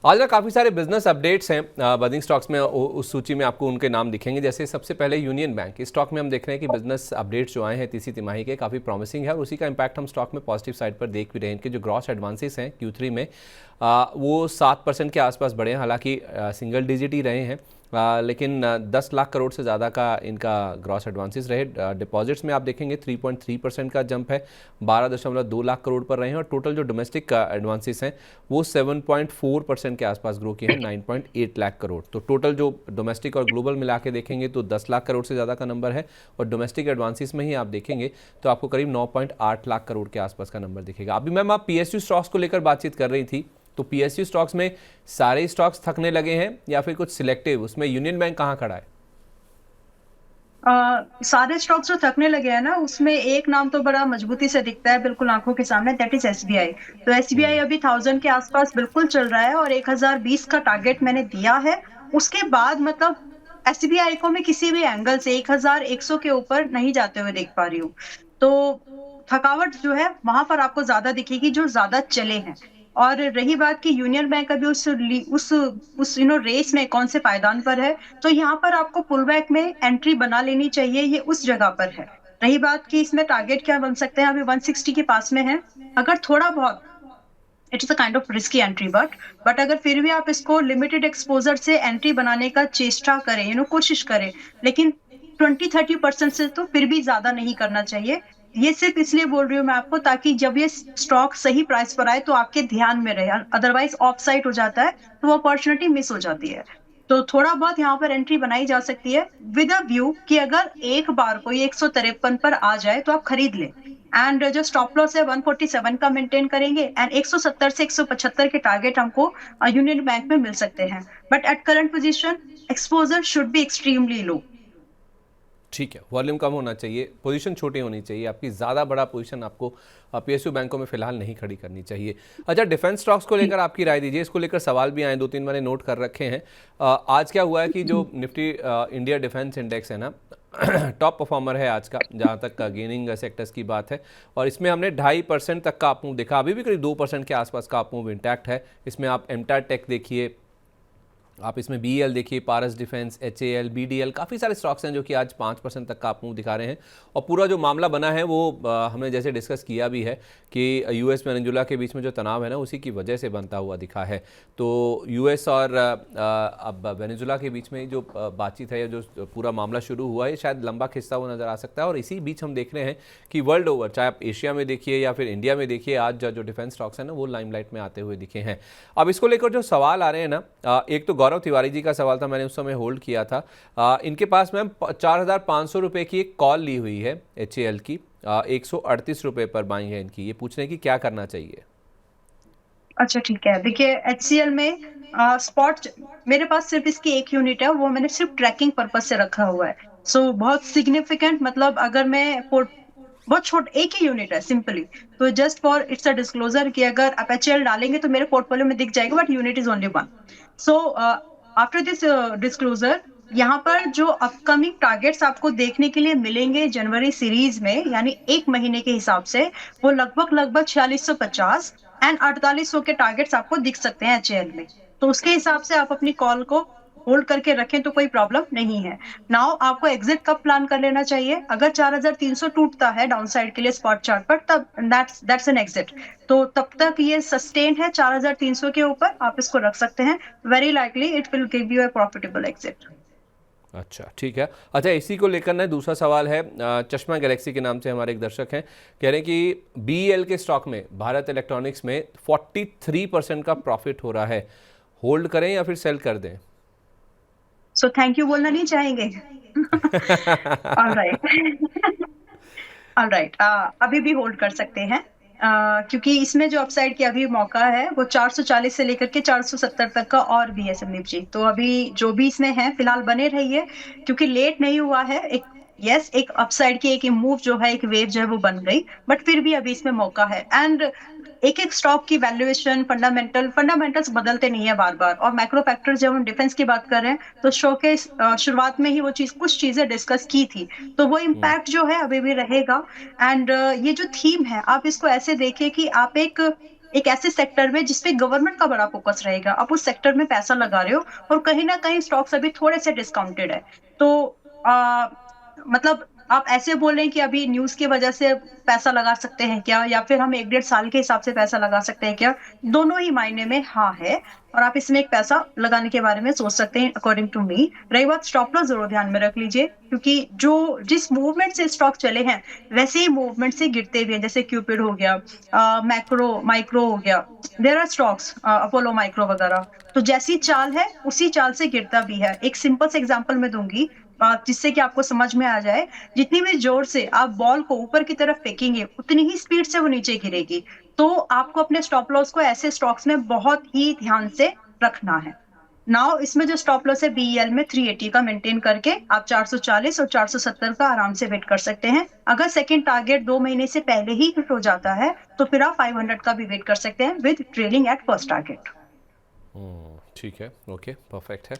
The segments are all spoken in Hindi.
आज ना काफ़ी सारे बिजनेस अपडेट्स हैं बर्निंग स्टॉक्स में। उस सूची में आपको उनके नाम दिखेंगे। जैसे सबसे पहले यूनियन बैंक, इस स्टॉक में हम देख रहे हैं कि बिजनेस अपडेट्स जो आए हैं तीसरी तिमाही के काफ़ी प्रॉमिसिंग है और उसी का इम्पैक्ट हम स्टॉक में पॉजिटिव साइड पर देख भी रहे हैं। इनके जो ग्रॉस एडवांसेस हैं Q3 में वो 7% के आसपास बढ़े हैं, हालांकि सिंगल डिजिट ही रहे हैं। लेकिन 10 लाख करोड़ से ज़्यादा का इनका ग्रॉस एडवांसेस रहे। डिपॉजिट्स में आप देखेंगे 3.3% का जंप है, 12.2 लाख करोड़ पर रहे हैं। और टोटल जो डोमेस्टिक एडवांसेस हैं वो 7.4% के आसपास ग्रो किए हैं, 9.8 लाख करोड़। तो टोटल जो डोमेस्टिक और ग्लोबल मिला के देखेंगे तो 10 लाख करोड़ से ज़्यादा का नंबर है। और डोमेस्टिक एडवांसेस में ही आप देखेंगे तो आपको करीब 9.8 लाख करोड़ के आसपास का नंबर दिखेगा। अभी मैम आप PSU स्टॉक्स को लेकर बातचीत कर रही थी, तो PSU स्टॉक्स में सारे स्टॉक्स थकने लगे हैं या फिर कुछ सिलेक्टिव? उसमें यूनियन बैंक कहाँ खड़ा है? सारे स्टॉक्स जो थकने लगे हैं ना, उसमें एक नाम तो बड़ा मजबूती से दिखता है बिल्कुल आंखों के सामने, दैट इज SBI। तो SBI अभी 1000 के आसपास बिल्कुल चल रहा है और 1020 का टारगेट मैंने दिया है। उसके बाद मतलब SBI को मैं किसी भी एंगल से 1100 के ऊपर नहीं जाते हुए देख पा रही हूँ। तो थकावट जो है वहां पर आपको ज्यादा दिखेगी जो ज्यादा चले हैं। और रही बात कि यूनियन बैंक अभी उस रेस में कौन से पायदान पर है, तो यहाँ पर आपको पुल बैक में एंट्री बना लेनी चाहिए, ये उस जगह पर है। रही बात कि इसमें टारगेट क्या बन सकते हैं, अभी 160 के पास में है। अगर थोड़ा बहुत it is a kind of risky entry, but अगर फिर भी आप इसको लिमिटेड एक्सपोजर से एंट्री बनाने का चेष्टा करें, कोशिश करें, लेकिन 20-30% से तो फिर भी ज्यादा नहीं करना चाहिए। ये सिर्फ इसलिए बोल रही हूँ मैं आपको, ताकि जब ये स्टॉक सही प्राइस पर आए तो आपके ध्यान में रहे। अदरवाइज ऑफ साइट हो जाता है तो वो अपॉर्चुनिटी मिस हो जाती है। तो थोड़ा बहुत यहाँ पर एंट्री बनाई जा सकती है विद अ व्यू कि अगर एक बार कोई 153 पर आ जाए तो आप खरीद लें। एंड जो स्टॉप लॉस है 147 का मेंटेन करेंगे, एंड 170 से 175 के टारगेट हमको यूनियन बैंक में मिल सकते हैं। But at current position exposure should be extremely low. ठीक है, वॉल्यूम कम होना चाहिए, पोजीशन छोटी होनी चाहिए आपकी। ज़्यादा बड़ा पोजीशन आपको PSU बैंकों में फिलहाल नहीं खड़ी करनी चाहिए। अच्छा, डिफेंस स्टॉक्स को लेकर आपकी राय दीजिए। इसको लेकर सवाल भी आए, 2-3 मैंने नोट कर रखे हैं। आज क्या हुआ है कि जो निफ्टी इंडिया डिफेंस इंडेक्स है ना, टॉप परफॉर्मर है आज का जहाँ तक गेनिंग सेक्टर्स की बात है। और इसमें हमने 2.5% तक का अप मूव देखा। अभी भी करीब 2% के आसपास का अप मूव इंटैक्ट है। इसमें आप एमटा टेक देखिए, आप इसमें BEL देखिए, पारस डिफेंस, HAL, BDL, काफ़ी सारे स्टॉक्स हैं जो कि आज 5% तक का आप मूव दिखा रहे हैं। और पूरा जो मामला बना है वो हमने जैसे डिस्कस किया भी है कि US वेनेजुला के बीच में जो तनाव है ना, उसी की वजह से बनता हुआ दिखा है। तो US और अब वेनेजुला के बीच में जो बातचीत है, जो पूरा मामला शुरू हुआ है, शायद लंबा खिंचता हुआ नजर आ सकता है। और इसी बीच हम देख रहे हैं कि वर्ल्ड ओवर, चाहे आप एशिया में देखिए या फिर इंडिया में देखिए, आज जो डिफेंस स्टॉक्स हैं ना वो लाइमलाइट में आते हुए दिखे हैं। अब इसको लेकर जो सवाल आ रहे हैं ना, एक तो गौरव तिवारी जी का सवाल था, मैंने उस समय होल्ड किया था। इनके पास मैम 4,500 रुपये की एक कॉल ली हुई है HAL की, 138 रुपये पर बाइंग है इनकी। ये पूछ रहे हैं कि क्या करना चाहिए। अच्छा ठीक है, देखिए HCL में स्पॉट मेरे पास सिर्फ इसकी एक यूनिट है, वो मैंने सिर्फ ट्रैकिंग पर्पज से रखा हुआ है। सो बहुत सिग्निफिकेंट, मतलब अगर मैं बहुत छोट एक ही यूनिट है सिंपली। तो just for it's a disclosure कि अगर आप HCL डालेंगे तो मेरे पोर्टफोलियो में दिख जाएगा, but unit is only one. So after this disclosure, यहाँ पर जो अपकमिंग टारगेट्स आपको देखने के लिए मिलेंगे जनवरी सीरीज में, यानी एक महीने के हिसाब से, वो लगभग 4650 एंड 4800 के टारगेट्स आपको दिख सकते हैं HAL में। तो उसके हिसाब से आप अपनी कॉल को होल्ड करके रखें तो कोई प्रॉब्लम नहीं है। नाउ आपको एग्जिट कब प्लान कर लेना चाहिए, अगर 4300 टूटता है डाउनसाइड के लिए स्पॉट चार्ट पर, तब दैट्स एन एग्जिट। तो तब तक ये सस्टेन है 4300 के ऊपर, आप इसको रख सकते हैं। Very likely it will give you a profitable exit. अच्छा ठीक है। अच्छा, इसी को लेकर ना दूसरा सवाल है, चश्मा गैलेक्सी के नाम से हमारे एक दर्शक हैं, कह रहे हैं कि BEL के स्टॉक में, भारत इलेक्ट्रॉनिक्स में 43% का प्रॉफिट हो रहा है, होल्ड करें या फिर सेल कर दें? सो थैंक यू बोलना नहीं चाहेंगे? ऑलराइट। ऑलराइट, अभी भी होल्ड कर सकते हैं, क्योंकि इसमें जो अपसाइड की अभी मौका है वो 440 से लेकर के 470 तक का और भी है संदीप जी। तो अभी जो भी इसमें है फिलहाल बने रहिए, क्योंकि लेट नहीं हुआ है। एक यस, एक अपसाइड की एक मूव जो है, एक वेव जो है वो बन गई, बट फिर भी अभी इसमें मौका है। एंड एक एक स्टॉक की वैल्यूएशन, फंडामेंटल्स बदलते नहीं है बार बार। और मैक्रो फैक्टर्स, जब हम डिफेंस की बात कर रहे हैं तो शो के शुरुआत में ही वो कुछ चीजें डिस्कस की थी, तो वो इम्पैक्ट जो है अभी भी रहेगा। एंड ये जो थीम है, आप इसको ऐसे देखिए कि आप एक एक ऐसे सेक्टर में जिसपे गवर्नमेंट का बड़ा फोकस रहेगा, आप उस सेक्टर में पैसा लगा रहे हो और कहीं ना कहीं स्टॉक्स अभी थोड़े से डिस्काउंटेड है। तो आ, मतलब आप ऐसे बोल रहे हैं कि अभी न्यूज की वजह से पैसा लगा सकते हैं क्या, या फिर हम 1 डेढ़ साल के हिसाब से पैसा लगा सकते हैं क्या? दोनों ही मायने में हाँ है, और आप इसमें एक पैसा लगाने के बारे में सोच सकते हैं अकॉर्डिंग टू मी। रही बात स्टॉप लॉस, जरूर ध्यान में रख लीजिए, क्योंकि जो जिस मूवमेंट से स्टॉक चले हैं वैसे ही मूवमेंट से गिरते भी हैं, जैसे क्यूपिड हो गया, मैक्रो माइक्रो हो गया, there are stocks, Apollo Micro वगैरह। तो जैसी चाल है उसी चाल से गिरता भी है। एक सिंपल से एग्जांपल मैं दूंगी जिससे कि आपको समझ में आ जाए। जितनी भी जोर से आप बॉल को ऊपर की तरफ फेंकेंगे उतनी ही स्पीड से वो नीचे गिरेगी। तो आपको अपने स्टॉप लॉस को ऐसे स्टॉक्स में बहुत ही ध्यान से रखना है। नाउ इसमें जो स्टॉप लॉस है बीईएल में 380 का मेंटेन करके आप 440 और 470 का आराम से वेट कर सकते हैं। अगर सेकंड टारगेट 2 महीने से पहले ही हिट हो जाता है तो फिर आप 500 का भी वेट कर सकते हैं with trailing at first target. ठीक है, ओके, परफेक्ट है।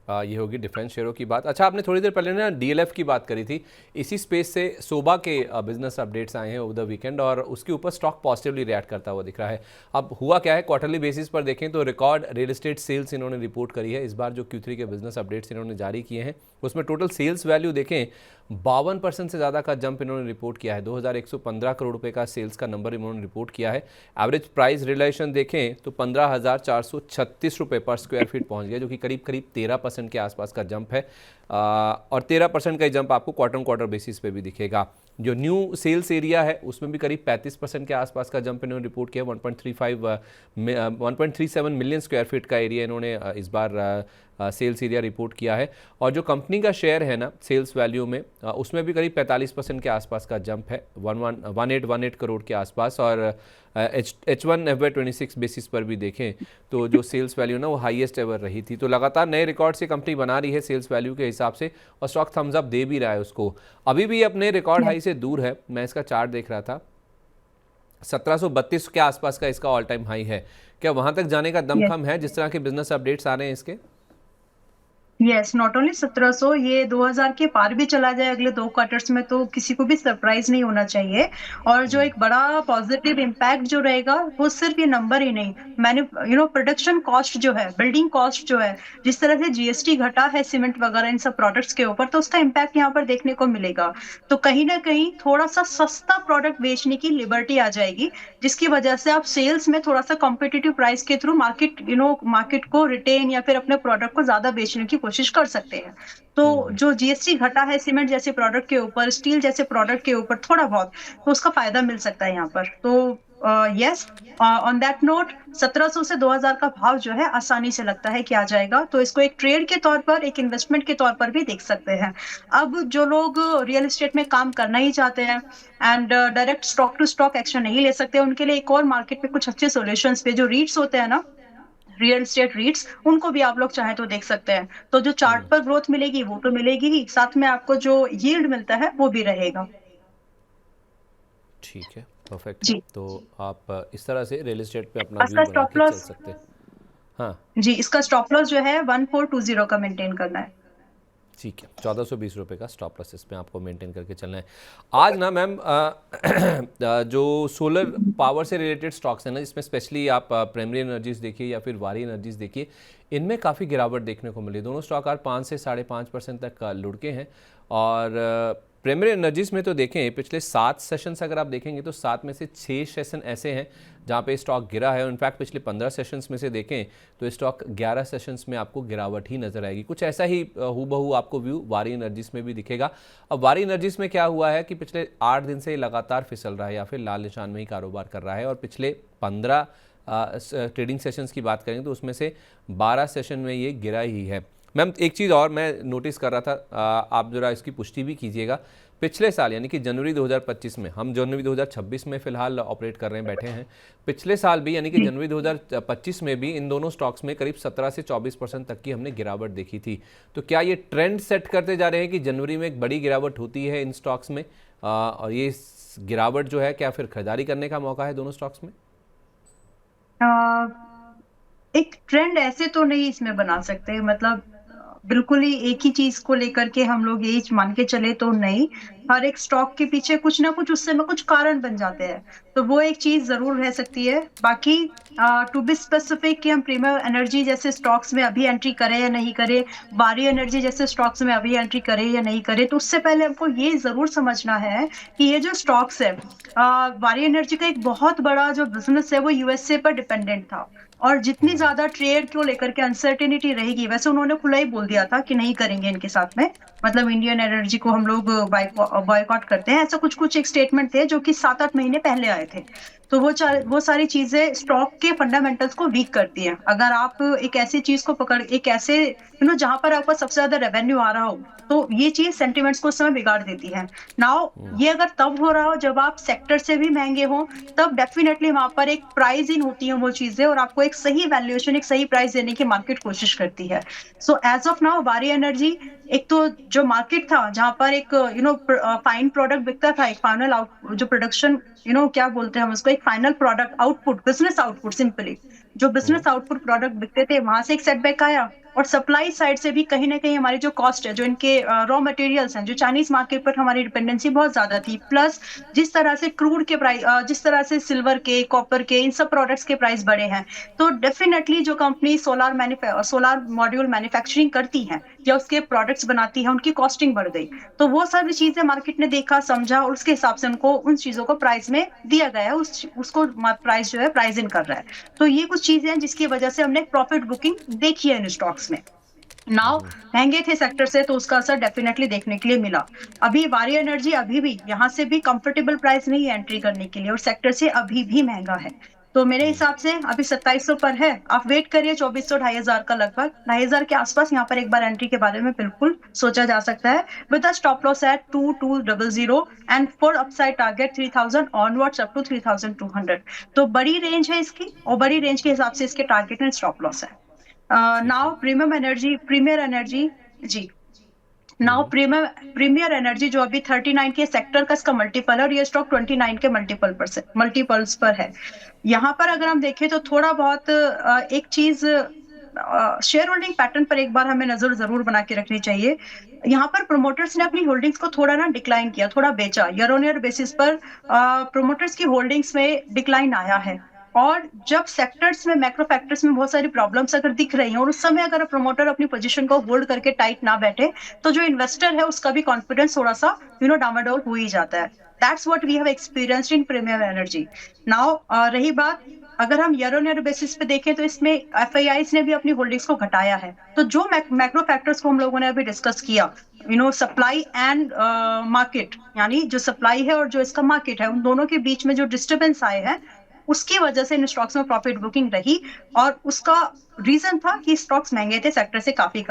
ये होगी डिफेंस शेयरों की बात। अच्छा, आपने थोड़ी देर पहले ना डीएलएफ की बात करी थी। इसी स्पेस से सोबा के बिजनेस अपडेट्स आए हैं ओवर द वीकेंड और उसके ऊपर स्टॉक पॉजिटिवली रिएक्ट करता हुआ दिख रहा है। अब हुआ क्या है, क्वार्टरली बेसिस पर देखें तो रिकॉर्ड रियल एस्टेट सेल्स इन्होंने रिपोर्ट करी है। इस बार जो Q3 के बिजनेस अपडेट्स इन्होंने जारी किए हैं उसमें टोटल सेल्स वैल्यू देखें 52% से ज़्यादा का जंप इन्होंने रिपोर्ट किया है। 2115 करोड़ रुपए का सेल्स का नंबर इन्होंने रिपोर्ट किया है। एवरेज प्राइस रिलेशन देखें तो 15,436 रुपये पर स्क्वायर फीट पहुंच गया, जो कि करीब करीब 13% के आसपास का जंप है। और 13% का जंप आपको क्वार्टर क्वार्टर बेसिस पे भी दिखेगा। जो न्यू सेल्स एरिया है उसमें भी करीब 35% के आसपास का जंप इन्होंने रिपोर्ट किया। 1.37 मिलियन स्क्वायर फीट का एरिया इन्होंने इस बार सेल्स एरिया रिपोर्ट किया है। और जो कंपनी का शेयर है ना सेल्स वैल्यू में, उसमें भी करीब 45% के आसपास का जंप है, 1818 करोड़ के आसपास। और H1 FY26 बेसिस पर भी देखें तो जो सेल्स वैल्यू ना वो हाईएस्ट एवर रही थी। तो लगातार नए रिकॉर्ड से कंपनी बना रही है सेल्स वैल्यू के हिसाब से, और स्टॉक थम्स अप दे भी रहा है उसको। अभी भी अपने रिकॉर्ड हाई से दूर है। मैं इसका चार्ट देख रहा था, 1732 के आसपास का इसका ऑल टाइम हाई है। क्या वहां तक जाने का दमखम है जिस तरह के बिजनेस अपडेट्स आ रहे हैं इसके? यस, नॉट ओनली 1700, ये 2000 के पार भी चला जाए अगले 2 क्वार्टर्स में तो किसी को भी सरप्राइज नहीं होना चाहिए। और जो एक बड़ा पॉजिटिव इम्पैक्ट जो रहेगा वो सिर्फ ये नंबर ही नहीं, मैंने प्रोडक्शन कॉस्ट जो है, बिल्डिंग कॉस्ट जो है, जिस तरह से जीएसटी घटा है सीमेंट वगैरह इन सब प्रोडक्ट्स के ऊपर, तो उसका इम्पैक्ट यहाँ पर देखने को मिलेगा। तो कहीं ना कहीं थोड़ा सा सस्ता प्रोडक्ट बेचने की लिबर्टी आ जाएगी, जिसकी वजह से आप सेल्स में थोड़ा सा कॉम्पिटिटिव प्राइस के थ्रू मार्केट को रिटेन या फिर अपने प्रोडक्ट को ज्यादा बेचने की कोशिश कर सकते हैं। तो जो जीएसटी घटा है सीमेंट जैसे प्रोडक्ट के ऊपर, स्टील जैसे प्रोडक्ट के ऊपर थोड़ा बहुत, तो उसका फायदा मिल सकता है यहाँ पर। तो यस, ऑन दैट नोट 1700 से 2000 का भाव जो है आसानी से लगता है कि आ जाएगा। तो इसको एक ट्रेड के तौर पर, एक इन्वेस्टमेंट के तौर पर भी देख सकते हैं। अब जो लोग रियल एस्टेट में काम करना ही चाहते हैं and direct stock to stock action नहीं ले सकते, उनके लिए एक और मार्केट पे कुछ अच्छे सॉल्यूशंस पे, जो रीट्स होते हैं ना, रियल एस्टेट रीट्स, उनको भी आप लोग चाहे तो देख सकते हैं। तो जो चार्ट पर ग्रोथ मिलेगी वो तो मिलेगी ही, साथ में आपको जो यील्ड मिलता है वो भी रहेगा। ठीक है, परफेक्ट है। जी तो आप इस तरह से रियल एस्टेट पे अपना व्यू इसका बना स्टॉप के चल लॉस, सकते हैं। हाँ, जी इसका स्टॉप लॉस जो है 1420 का मेंटेन करना है। ठीक है, 1420 रुपये का स्टॉप लॉस इसमें आपको मेंटेन करके चलना है। आज ना मैम जो सोलर पावर से रिलेटेड स्टॉक्स हैं ना, इसमें स्पेशली आप प्राइमरी एनर्जीज देखिए या फिर वारी एनर्जीज देखिए, इनमें काफ़ी गिरावट देखने को मिली। दोनों स्टॉक आज 5 से 5.5% तक लुढ़के हैं। और प्राइमरी एनर्जीज में तो देखें पिछले 7 सेशंस अगर आप देखेंगे तो 7 में से 6 सेशन ऐसे हैं जहाँ पे स्टॉक गिरा है। इनफैक्ट पिछले 15 सेशंस में से देखें तो स्टॉक 11 सेशंस में आपको गिरावट ही नजर आएगी। कुछ ऐसा ही हूबहू आपको व्यू वारी एनर्जीज में भी दिखेगा। अब वारी एनर्जीज में क्या हुआ है कि पिछले 8 दिन से लगातार फिसल रहा है या फिर लाल निशान में ही कारोबार कर रहा है। और पिछले 15 ट्रेडिंग सेशंस की बात करें तो उसमें से 12 सेशन में ये गिरा ही है। मैम एक चीज़ और मैं नोटिस कर रहा था, आप ज़रा इसकी पुष्टि भी कीजिएगा। पिछले साल यानी कि जनवरी 2025 में, हम जनवरी 2026 में फ़िलहाल ऑपरेट कर रहे हैं, बैठे हैं, पिछले साल भी यानी कि जनवरी 2025 में भी इन दोनों स्टॉक्स में करीब 17 से 24% तक की हमने गिरावट देखी थी। तो क्या ये ट्रेंड सेट करते जा रहे हैं कि जनवरी में एक बड़ी गिरावट होती है इन स्टॉक्स में, और ये गिरावट जो है क्या फिर खरीदारी करने का मौका है दोनों स्टॉक्स में? एक ट्रेंड ऐसे तो नहीं इसमें बना सकते, मतलब बिल्कुल ही एक ही चीज को लेकर के हम लोग यही मान के चले तो नहीं, हर एक स्टॉक के पीछे कुछ ना कुछ उससे में कुछ कारण बन जाते हैं, तो वो एक चीज जरूर रह सकती है। बाकी टू बी स्पेसिफिक कि हम प्रीमियम एनर्जी जैसे स्टॉक्स में अभी एंट्री करें या नहीं करें, वारी एनर्जी जैसे स्टॉक्स में अभी एंट्री करें या नहीं करें, तो उससे पहले हमको ये जरूर समझना है कि ये जो स्टॉक्स है, वारी एनर्जी का एक बहुत बड़ा जो बिजनेस है वो यूएसए पर डिपेंडेंट था, और जितनी ज्यादा ट्रेड को लेकर के अनसर्टेनिटी रहेगी, वैसे उन्होंने खुला ही बोल दिया था कि नहीं करेंगे इनके साथ में, मतलब इंडियन एनर्जी को हम लोग बॉयकॉट करते हैं, ऐसा कुछ कुछ एक स्टेटमेंट थे जो कि 7-8 महीने पहले आए थे। तो वो सारी चीजें स्टॉक के फंडामेंटल्स को वीक करती है। अगर आप एक ऐसी चीज को पकड़, एक ऐसे जहां पर आपका सबसे ज्यादा रेवेन्यू आ रहा हो, तो ये चीज सेंटिमेंट्स को उस समय बिगाड़ देती है। नाउ ये अगर तब हो रहा हो जब आप सेक्टर से भी महंगे हो, तब डेफिनेटली वहां पर एक प्राइस इन होती है वो चीजें, और आपको एक सही वैल्यूएशन, एक सही प्राइस देने की मार्केट कोशिश करती है। सो एज ऑफ नाउ वारी एनर्जी, एक तो जो मार्केट था जहां पर एक फाइन प्रोडक्ट बिकता था, एक फाइनल आउट जो प्रोडक्शन, क्या बोलते हैं हम उसको, एक final product output, business output, simply जो बिजनेस आउटपुट प्रोडक्ट बिकते थे, वहां से एक सेटबैक आया। और सप्लाई साइड से भी कहीं ना कहीं हमारी जो कॉस्ट है, जो इनके रॉ मटेरियल्स हैं, जो चाइनीज मार्केट पर हमारी डिपेंडेंसी बहुत ज्यादा थी, प्लस जिस तरह से क्रूड के प्राइस, जिस तरह से सिल्वर के, कॉपर के, इन सब प्रोडक्ट्स के प्राइस बढ़े हैं, तो डेफिनेटली जो कंपनी सोलार मॉड्यूल मैन्युफैक्चरिंग करती हैं या उसके प्रोडक्ट्स बनाती है, उनकी कॉस्टिंग बढ़ गई। तो वो सारी चीजें मार्केट ने देखा, समझा, और उसके हिसाब से उनको उन चीजों को प्राइस में दिया गया है, उसको प्राइस जो है प्राइस इन कर रहा है। तो ये कुछ चीजें हैं जिसकी वजह से हमने प्रॉफिट बुकिंग देखी है इन स्टॉक्स में। नाउ महंगे थे सेक्टर से, तो उसका असर डेफिनेटली देखने के लिए मिला। अभी वारी एनर्जी अभी भी यहाँ से भी कंफर्टेबल प्राइस नहीं है एंट्री करने के लिए, और सेक्टर से अभी भी महंगा है। तो मेरे हिसाब से अभी 2700 पर है, आप वेट करिए 2400-2500 का, लगभग 2500 के आसपास यहाँ पर एक बार एंट्री के बारे में बिल्कुल सोचा जा सकता है, with a stop loss at 2200 and for upside target 3000 onwards up to 3200। तो बड़ी रेंज है इसकी, और बड़ी रेंज के हिसाब से इसके टारगेट एंड स्टॉप लॉस है। ठीक है। नाउ प्रीमियर एनर्जी, जी, नाउ प्रीमियर एनर्जी जो अभी 39 के सेक्टर का इसका मल्टीपल है, और ये स्टॉक 29 के मल्टीपल्स पर है। यहाँ पर अगर हम देखें तो थोड़ा बहुत एक चीज, शेयर होल्डिंग पैटर्न पर एक बार हमें नजर जरूर बना के रखनी चाहिए। यहाँ पर प्रोमोटर्स ने अपनी होल्डिंग्स को थोड़ा ना डिक्लाइन किया, थोड़ा बेचा, ईयर ऑन ईयर बेसिस पर प्रोमोटर्स की होल्डिंग्स में डिक्लाइन आया है। और जब सेक्टर्स में, मैक्रो फैक्टर्स में बहुत सारी प्रॉब्लम्स अगर दिख रही हैं, और उस समय अगर प्रमोटर अपनी पोजीशन को होल्ड करके टाइट ना बैठे, तो जो इन्वेस्टर है उसका भी कॉन्फिडेंस थोड़ा सा डामाडोल हो ही जाता है। That's what we have experienced in premium energy. Now रही बात, अगर हम ईयर ऑन ईयर बेसिस पे देखें तो इसमें एफआईआईज ने भी अपनी होल्डिंग्स को घटाया है। तो जो मैक्रो फैक्टर्स को हम लोगों ने अभी डिस्कस किया, सप्लाई एंड मार्केट, यानी जो सप्लाई है और जो इसका मार्केट है, उन दोनों के बीच में जो डिस्टर्बेंस आए हैं, उसकी वजह से इन स्टॉक्स में प्रॉफिट बुकिंग रही, और उसका रीजन था कि स्टॉक्स महंगे थे सेक्टर से काफी।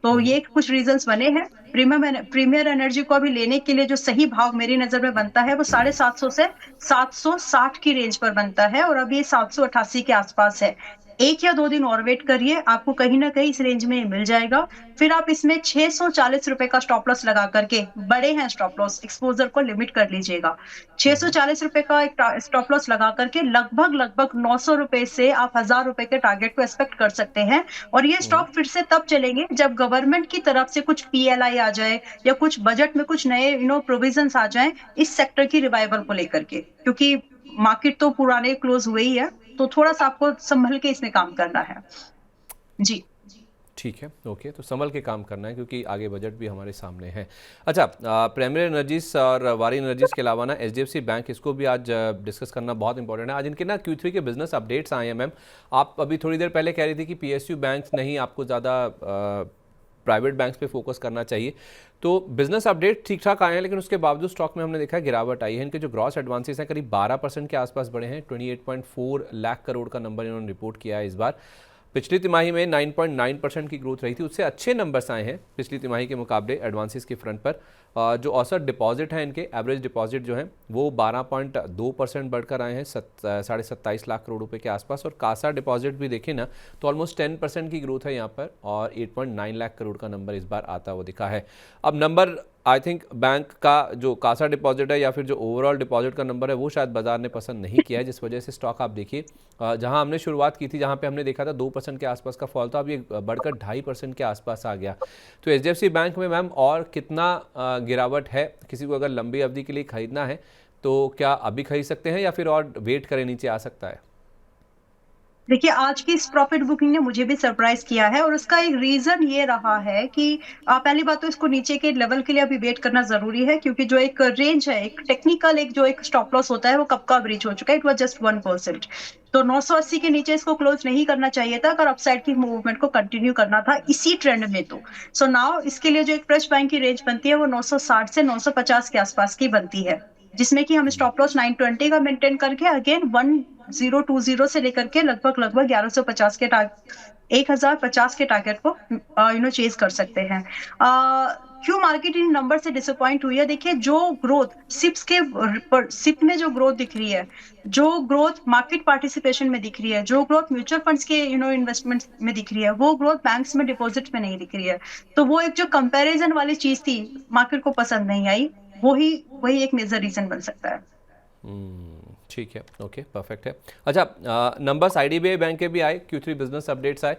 तो ये कुछ रीजंस बने हैं। प्रीमियर एनर्जी को अभी लेने के लिए जो सही भाव मेरी नजर में बनता है, वो 750 से 760 की रेंज पर बनता है, और अभी 788 के आसपास है। 1 या 2 दिन और वेट करिए, आपको कहीं ना कहीं इस रेंज में मिल जाएगा। फिर आप इसमें 640 रुपए का स्टॉप लॉस लगा करके, बड़े हैं स्टॉप लॉस, एक्सपोजर को लिमिट कर लीजिएगा। 640 रुपए का एक स्टॉप लॉस लगा करके लगभग 900 रुपए से आप 1000 रुपए के टारगेट को एक्सपेक्ट कर सकते हैं। और ये स्टॉक फिर से तब चलेंगे जब गवर्नमेंट की तरफ से कुछ पीएलआई आ जाए, या कुछ बजट में कुछ नए प्रोविजंस आ जाए इस सेक्टर की रिवाइवल को लेकर के, क्योंकि मार्केट तो पुराने क्लोज हुए ही है, तो थोड़ा सा आपको संभल के इसमें काम करना है। जी, ठीक है, ओके, तो संभल के काम करना है क्योंकि आगे बजट भी हमारे सामने है। अच्छा, प्राइमरी एनर्जीज और वारी एनर्जीज के अलावा ना एचडीएफसी बैंक, इसको भी आज डिस्कस करना बहुत इंपॉर्टेंट है। आज इनके ना Q3 के बिजनेस अपडेट्स आए हैं। मैम, आप अभी थोड़ी देर पहले कह रही थी कि पीएसयू बैंक नहीं, आपको ज़्यादा प्राइवेट बैंक्स पे फोकस करना चाहिए। तो बिजनेस अपडेट ठीक ठाक आए हैं, लेकिन उसके बावजूद स्टॉक में हमने देखा गिरावट आई है। इनके जो ग्रॉस एडवांसेस हैं करीब 12% के आसपास बढ़े हैं। 28.4 लाख करोड़ का नंबर इन्होंने रिपोर्ट किया है इस बार। पिछली तिमाही में 9.9% की ग्रोथ रही थी, उससे अच्छे नंबर्स आए हैं पिछली तिमाही के मुकाबले एडवांसेस के फ्रंट पर। जो औसत डिपॉजिट है इनके एवरेज डिपॉजिट जो है वो 12.2% बढ़कर आए हैं 27.5 लाख करोड़ रुपए के आसपास। और कासा डिपॉजिट भी देखें ना तो ऑलमोस्ट 10% की ग्रोथ है यहाँ पर और 8.9 लाख करोड़ का नंबर इस बार आता हुआ दिखा है। अब नंबर आई थिंक बैंक का जो कासा डिपॉजिट है या फिर जो ओवरऑल डिपॉजिट का नंबर है वो शायद बाजार ने पसंद नहीं किया है, जिस वजह से स्टॉक आप देखिए जहां हमने शुरुआत की थी, जहां पे हमने देखा था 2% के आसपास का फॉल था, अब ये बढ़कर 2.5% के आसपास आ गया। तो एचडीएफसी बैंक में मैम और कितना गिरावट है? किसी को अगर लंबी अवधि के लिए खरीदना है तो क्या अभी खरीद सकते हैं या फिर और वेट करें, नीचे आ सकता है? देखिए, आज की इस प्रॉफिट बुकिंग ने मुझे भी सरप्राइज किया है और उसका एक रीजन ये रहा है कि पहली बात तो इसको नीचे के लेवल के लिए अभी वेट करना जरूरी है, क्योंकि जो एक रेंज है, एक टेक्निकल एक जो एक स्टॉप लॉस होता है वो कब का ब्रीच हो चुका है। It was just 1%। तो 980 के नीचे इसको क्लोज नहीं करना चाहिए था अगर अपसाइड की मूवमेंट को कंटिन्यू करना था इसी ट्रेंड में। तो सो नाउ इसके लिए जो एक फ्रेश बाइंग की रेंज बनती है वो 960 से 950 के आसपास की बनती है, जिसमें कि हम स्टॉप लॉस 920 का मेंटेन करके अगेन 1020 से लेकर के लगभग लगभग 1150 के 1050 के टारगेट को चेज कर सकते हैं। क्यों मार्केट इन नंबर से डिसअपॉइंट हुई है? देखिए, जो ग्रोथ सिप में जो ग्रोथ दिख रही है, जो ग्रोथ मार्केट पार्टिसिपेशन में दिख रही है, जो ग्रोथ म्यूचुअल फंड्स के इन्वेस्टमेंट में दिख रही है, वो ग्रोथ बैंक्स में डिपॉजिट में नहीं दिख रही है। तो वो एक जो कंपैरिजन वाली चीज थी, मार्केट को पसंद नहीं आई। वही वही एक मेजर रीजन बन सकता है। ठीक है, ओके, परफेक्ट है। अच्छा, नंबर्स आईडीबीआई बैंक के भी आए, Q3 बिजनेस अपडेट्स आए,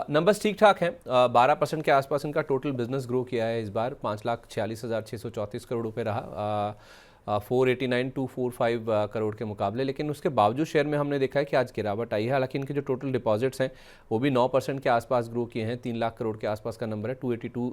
नंबर्स ठीक ठाक हैं। 12% के आसपास इनका टोटल बिजनेस ग्रो किया है इस बार, 5,46,634 करोड़ रुपए रहा 489,245 करोड़ के मुकाबले। लेकिन उसके बावजूद शेयर में हमने देखा है कि आज गिरावट आई है। हालांकि इनके जो टोटल डिपॉजिट्स हैं वो भी 9% के आसपास ग्रो किए हैं, 3 लाख करोड़ के आसपास का नंबर है, 282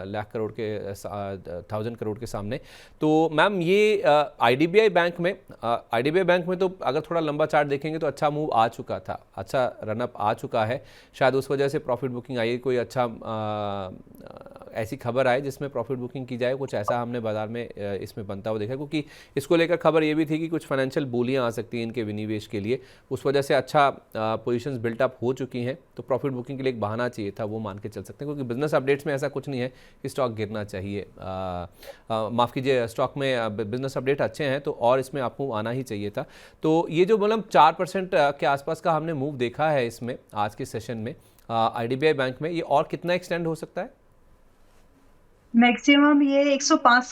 लाख करोड़ के 1000 करोड़ के सामने। तो मैम ये आईडीबीआई बैंक में तो अगर थोड़ा लंबा चार्ट देखेंगे तो अच्छा मूव आ चुका था, अच्छा रनअप आ चुका है, शायद उस वजह से प्रॉफिट बुकिंग आई है। कोई अच्छा ऐसी खबर आए जिसमें प्रॉफिट बुकिंग की जाए, कुछ ऐसा हमने बाजार में इसमें बनता हुआ देखा, क्योंकि इसको लेकर खबर ये भी थी कि कुछ फाइनेंशियल बोलियां आ सकती हैं इनके विनिवेश के लिए, उस वजह से अच्छा पोजीशंस बिल्टअप हो चुकी हैं। तो प्रॉफिट बुकिंग के लिए एक बहाना चाहिए था, वो मान के चल सकते हैं, क्योंकि बिजनेस अपडेट्स में ऐसा कुछ नहीं है कि स्टॉक गिरना चाहिए। माफ़ कीजिए, स्टॉक में बिजनेस अपडेट अच्छे हैं तो और इसमें आपको आना ही चाहिए था। तो ये जो मतलब 4% के आसपास का हमने मूव देखा है इसमें आज के सेशन में आईडीबीआई बैंक में, ये और कितना एक्सटेंड हो सकता है? मैक्सिमम ये 105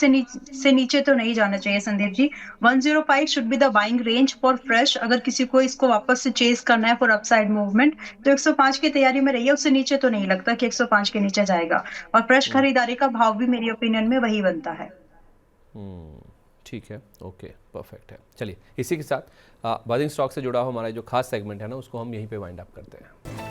से नीचे तो नहीं जाना चाहिए Sandeep ji. 105 should be the buying range for fresh. अगर किसी को इसको वापस से चेज करना है फॉर अपसाइड मूवमेंट तो 105 की तैयारी में रहिए। उससे नीचे तो नहीं लगता कि 105 के नीचे जाएगा, और फ्रेश खरीदारी का भाव भी मेरी ओपिनियन में वही बनता है। ठीक है, ओके, परफेक्ट है। चलिए, इसी के साथ बजिंग स्टॉक से जुड़ा हुआ हमारा जो खास सेगमेंट है ना, उसको हम यहीं पे वाइंड अप करते हैं।